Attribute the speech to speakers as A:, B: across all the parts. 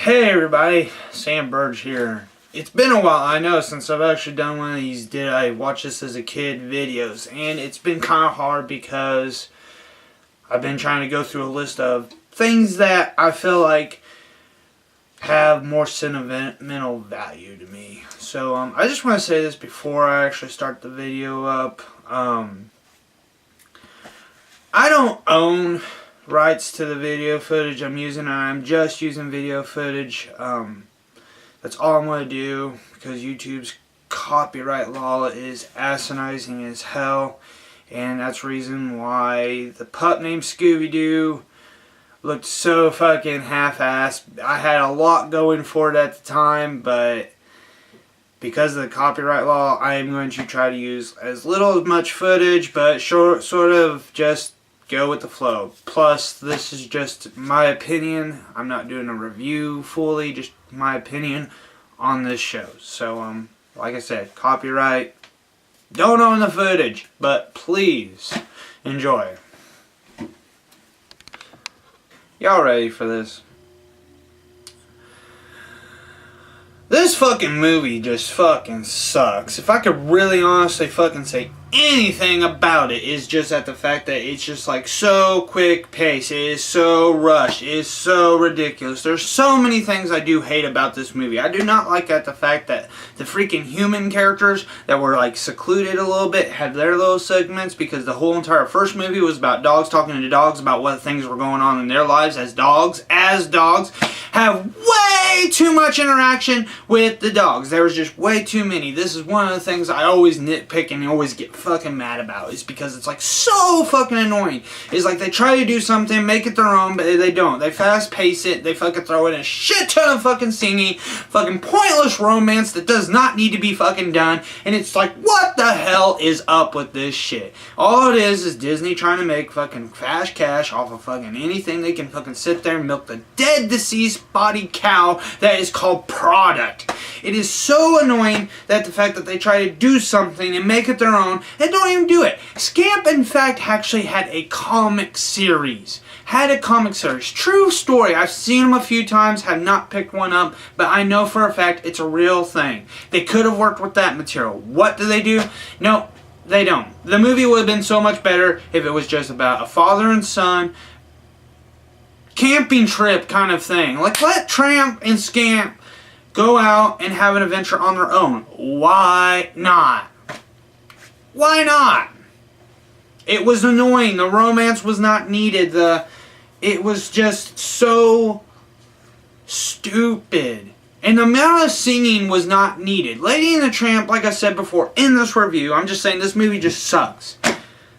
A: Hey everybody, Sam Burge here. It's been a while, I know, since I've actually done one of these Did I Watch This as a Kid videos, and it's been kind of hard because I've been trying to go through a list of things that I feel like have more sentimental value to me. So I just want to say this before I actually start the video up. I don't own rights to the video footage I'm using. I'm just using video footage. That's all I'm going to do because YouTube's copyright law is asinizing as hell, and that's the reason why the pup named Scooby-Doo looked so fucking half-assed. I had a lot going for it at the time, but because of the copyright law, I am going to try to use as little as much footage, but sort of just go with the flow. Plus, this is just my opinion. I'm not doing a review fully, just my opinion on this show. So, like I said, copyright. Don't own the footage, but please enjoy. Y'all ready for this? This fucking movie just fucking sucks. If I could really honestly fucking say anything about it, is just at the fact that it's just like so quick pace. It is so rushed. It is so ridiculous. There's so many things I do hate about this movie. I do not like the fact that the freaking human characters that were like secluded a little bit had their little segments, because the whole entire first movie was about dogs talking to dogs about what things were going on in their lives as dogs. Have way too much interaction with the dogs. There was just way too many. This is one of the things I always nitpick and always get fucking mad about, is because it's like so fucking annoying. It's like they try to do something, make it their own, but they don't. They fast pace it. They fucking throw in a shit ton of fucking singing, fucking pointless romance that does not need to be fucking done. And it's like, what the hell is up with this shit? All it is Disney trying to make fucking fast cash off of fucking anything they can fucking sit there and milk the dead, deceased body cow that is called product. It is so annoying that the fact that they try to do something and make it their own and don't even do it. Scamp, in fact, actually had a comic series. True story. I've seen them a few times, have not picked one up, but I know for a fact it's a real thing. They could have worked with that material. What do they do? No, they don't. The movie would have been so much better if it was just about a father and son camping trip kind of thing. Like, let Tramp and Scamp go out and have an adventure on their own. Why not? Why not? It was annoying. The romance was not needed. It was just so stupid. And the amount of singing was not needed. Lady and the Tramp, like I said before in this review, I'm just saying this movie just sucks.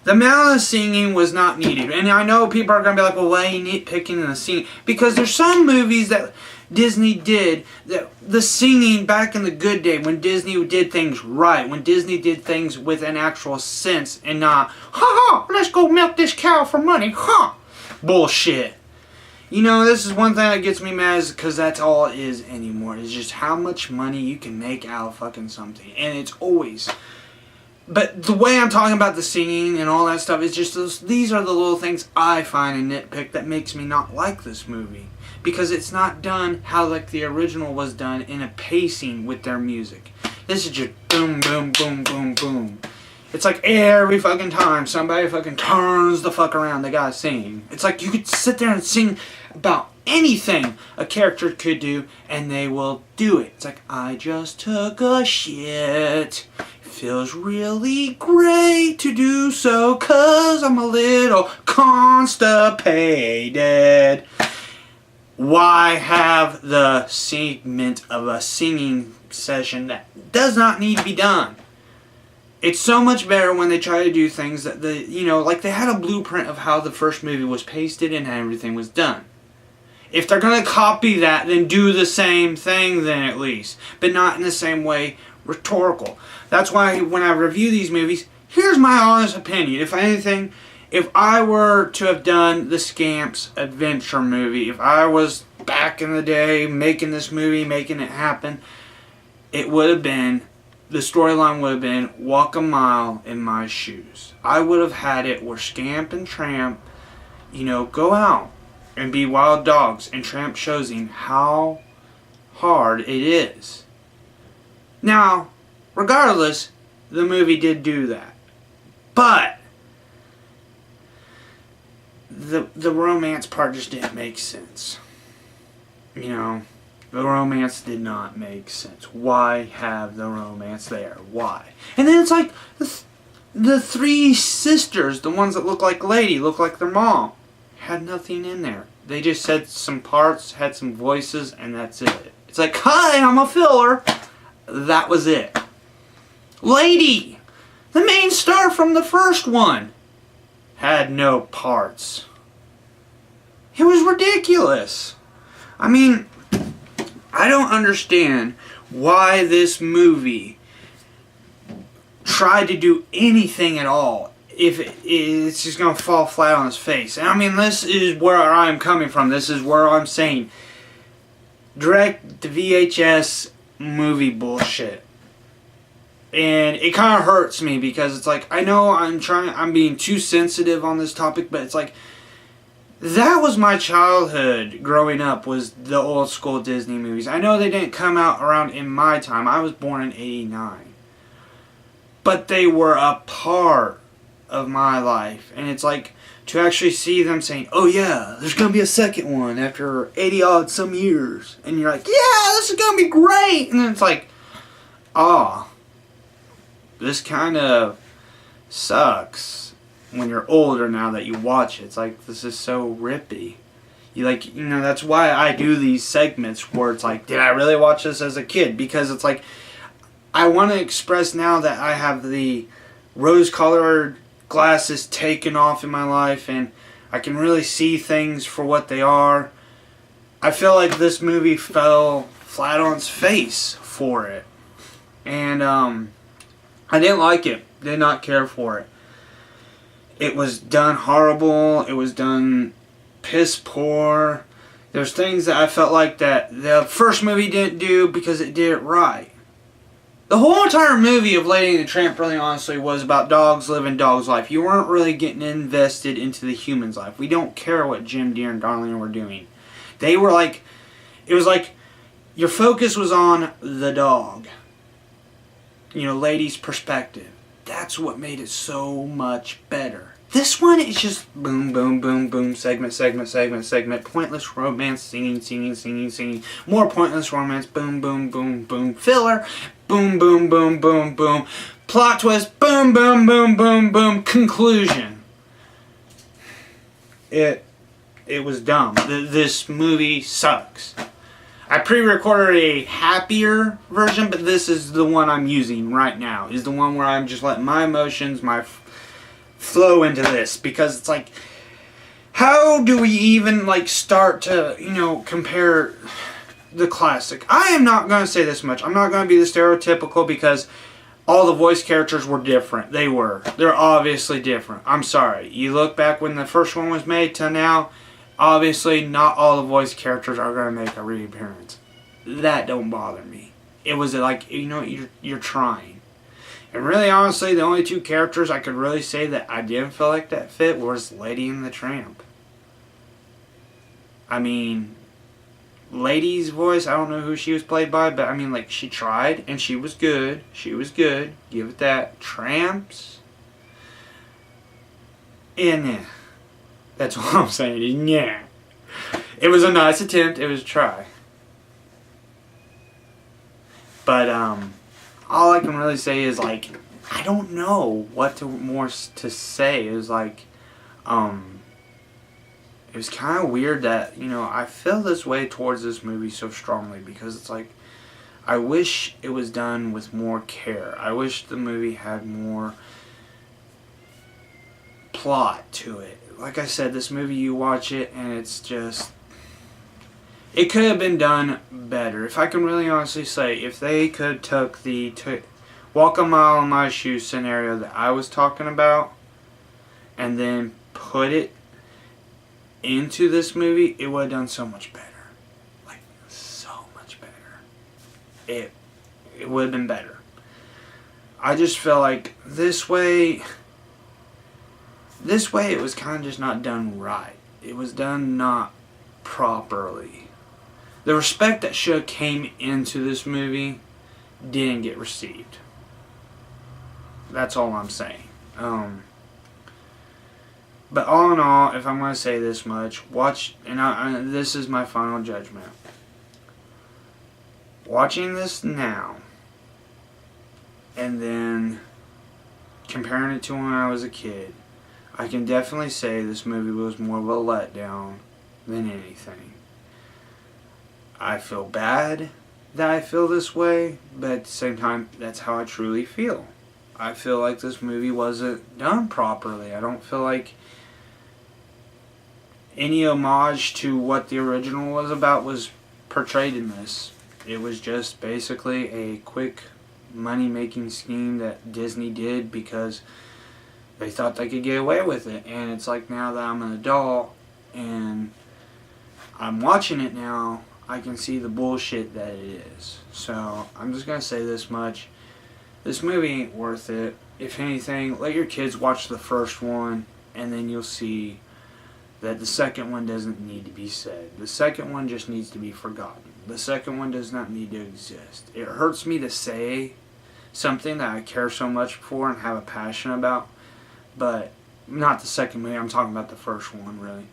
A: The amount of singing was not needed. And I know people are going to be like, well, why are you nitpicking the singing? Because there's some movies that Disney did, that the singing back in the good day, when Disney did things right, when Disney did things with an actual sense and not, ha, let's go milk this cow for money, bullshit. You know, this is one thing that gets me mad, is because that's all it is anymore. It's just how much money you can make out of fucking something. And it's always... But the way I'm talking about the singing and all that stuff is just these are the little things I find and nitpick that makes me not like this movie. Because it's not done how like the original was done, in a pacing with their music. This is just boom, boom, boom, boom, boom. It's like every fucking time somebody fucking turns the fuck around, they gotta sing. It's like you could sit there and sing about anything a character could do and they will do it. It's like, I just took a shit. Feels really great to do so, 'cause I'm a little constipated. Why have the segment of a singing session that does not need to be done? It's so much better when they try to do things that like they had a blueprint of how the first movie was pasted and how everything was done. If they're going to copy that, then do the same thing then at least. But not in the same way, rhetorical. That's why when I review these movies, here's my honest opinion. If anything, if I were to have done the Scamp's adventure movie, if I was back in the day making this movie, making it happen, it would have been, the storyline would have been walk a mile in my shoes. I would have had it where Scamp and Tramp, go out and be wild dogs, and Tramp shows him how hard it is. Now, regardless, the movie did do that. But the romance part just didn't make sense. You know, the romance did not make sense. Why have the romance there? Why? And then it's like the three sisters, the ones that look like Lady, look like their mom, had nothing in there. They just said some parts, had some voices, and that's it. It's like, hi, I'm a filler. That was it. Lady, the main star from the first one, had no parts. It was ridiculous. I mean, I don't understand why this movie tried to do anything at all if it's just going to fall flat on its face. And I mean, this is where I'm coming from. This is where I'm saying direct to VHS movie bullshit. And it kind of hurts me because it's like, I know I'm being too sensitive on this topic, but it's like, that was my childhood growing up, was the old school Disney movies. I know they didn't come out around in my time. I was born in '89. But they were a part of my life. And it's like, to actually see them saying, oh yeah, there's going to be a second one after 80 odd some years. And you're like, yeah, this is going to be great. And then it's like, this kind of sucks when you're older now that you watch it. It's like, this is so rippy. That's why I do these segments where it's like, did I really watch this as a kid? Because it's like, I want to express now that I have the rose-colored glasses taken off in my life and I can really see things for what they are. I feel like this movie fell flat on its face for it. And I didn't like it. Did not care for it. It was done horrible. It was done piss poor. There's things that I felt like that the first movie didn't do because it did it right. The whole entire movie of Lady and the Tramp, really honestly, was about dogs living dogs' life. You weren't really getting invested into the human's life. We don't care what Jim Deere and Darlene were doing. They were like, it was like your focus was on the dog. Lady's perspective. That's what made it so much better. This one is just boom, boom, boom, boom, segment, pointless romance, singing, more pointless romance, boom, boom, boom, boom, filler, boom, boom, boom, boom, boom, plot twist, boom, boom, boom, boom, boom, conclusion. It was dumb. This movie sucks. I pre-recorded a happier version, but this is the one I'm using right now. Is the one where I'm just letting my emotions, my flow into this. Because it's like, how do we even start to, compare the classic? I am not going to say this much. I'm not going to be the stereotypical because all the voice characters were different. They were. They're obviously different. I'm sorry. You look back when the first one was made to now, obviously, not all the voice characters are going to make a reappearance. That don't bother me. It was like, you're trying. And really, honestly, the only two characters I could really say that I didn't feel like that fit was Lady and the Tramp. I mean, Lady's voice, I don't know who she was played by, but I mean, she tried, and she was good. She was good. Give it that. Tramps? That's what I'm saying. Yeah. It was a nice attempt. It was a try. But all I can really say is I don't know what more to say. It was it was kind of weird that I feel this way towards this movie so strongly because it's I wish it was done with more care. I wish the movie had more plot to it. Like I said, this movie, you watch it and it's just, it could have been done better. If I can really honestly say, if they could took the walk a mile in my shoes scenario that I was talking about and then put it into this movie, it would have done so much better. So much better. It would have been better. I just feel like this way it was kind of just not done right. It was done not properly. the respect that should have came into this movie didn't get received. That's all I'm saying. But all in all, if I'm going to say this much, watch, and this is my final judgment. Watching this now, and then comparing it to when I was a kid, I can definitely say this movie was more of a letdown than anything. I feel bad that I feel this way, but at the same time, that's how I truly feel. I feel like this movie wasn't done properly. I don't feel like any homage to what the original was about was portrayed in this. It was just basically a quick money-making scheme that Disney did because they thought they could get away with it. And it's like, now that I'm an adult and I'm watching it now, I can see the bullshit that it is. So I'm just going to say this much. This movie ain't worth it. If anything, let your kids watch the first one, and then you'll see that the second one doesn't need to be said. The second one just needs to be forgotten. The second one does not need to exist. It hurts me to say something that I care so much for and have a passion about, but not the second movie. I'm talking about the first one, really.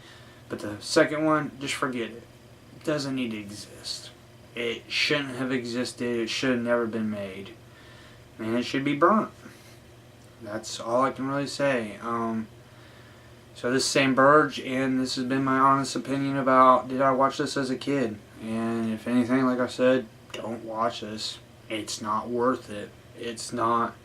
A: But the second one, just forget it. It doesn't need to exist. It shouldn't have existed. It should have never been made. And it should be burnt. That's all I can really say. So this is Sam Burge, and this has been my honest opinion about did I watch this as a kid. And if anything, like I said, don't watch this. It's not worth it. It's not.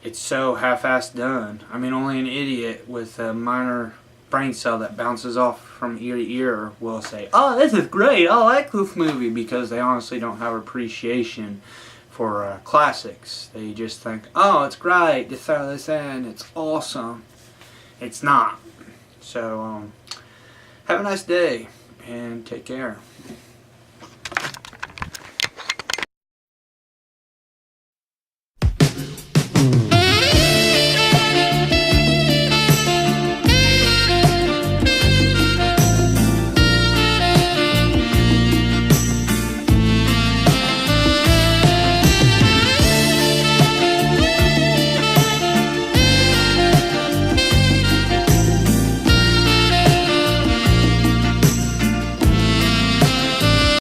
A: It's so half-assed done. I mean, only an idiot with a minor brain cell that bounces off from ear to ear will say, "Oh, this is great. I like this movie," because they honestly don't have appreciation for classics. They just think, "Oh, it's great to throw this in. It's awesome." It's not. So, have a nice day and take care.